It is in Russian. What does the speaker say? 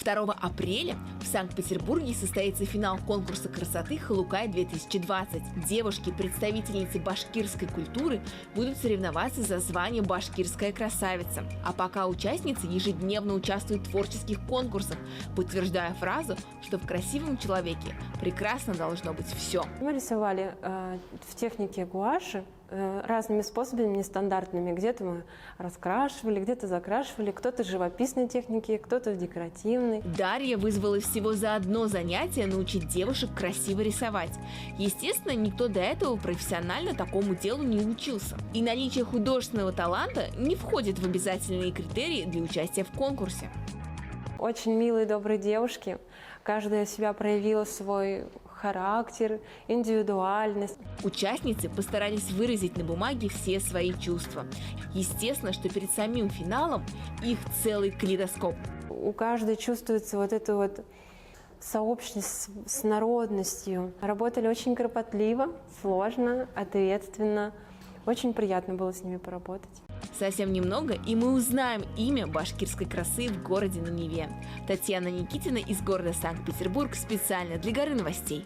2 апреля в Санкт-Петербурге состоится финал конкурса красоты «Халукай-2020». Девушки-представительницы башкирской культуры будут соревноваться за звание «Башкирская красавица». А пока участницы ежедневно участвуют в творческих конкурсах, подтверждая фразу, что в красивом человеке прекрасно должно быть все. Мы рисовали в технике гуаши разными способами, нестандартными. Где-то мы раскрашивали, где-то закрашивали, кто-то в живописной технике, кто-то в декоративной. Дарья вызвалась всего за одно занятие научить девушек красиво рисовать. Естественно, никто до этого профессионально такому делу не учился. И наличие художественного таланта не входит в обязательные критерии для участия в конкурсе. Очень милые, добрые девушки. Каждая себя проявила свой характер, индивидуальность. Участницы постарались выразить на бумаге все свои чувства. Естественно, что перед самим финалом их целый калейдоскоп. У каждой чувствуется вот это вот сообщность с народностью. Работали очень кропотливо, сложно, ответственно. Очень приятно было с ними поработать. Совсем немного, и мы узнаем имя башкирской красы в городе на Неве. Татьяна Никитина из города Санкт-Петербург специально для Горы новостей.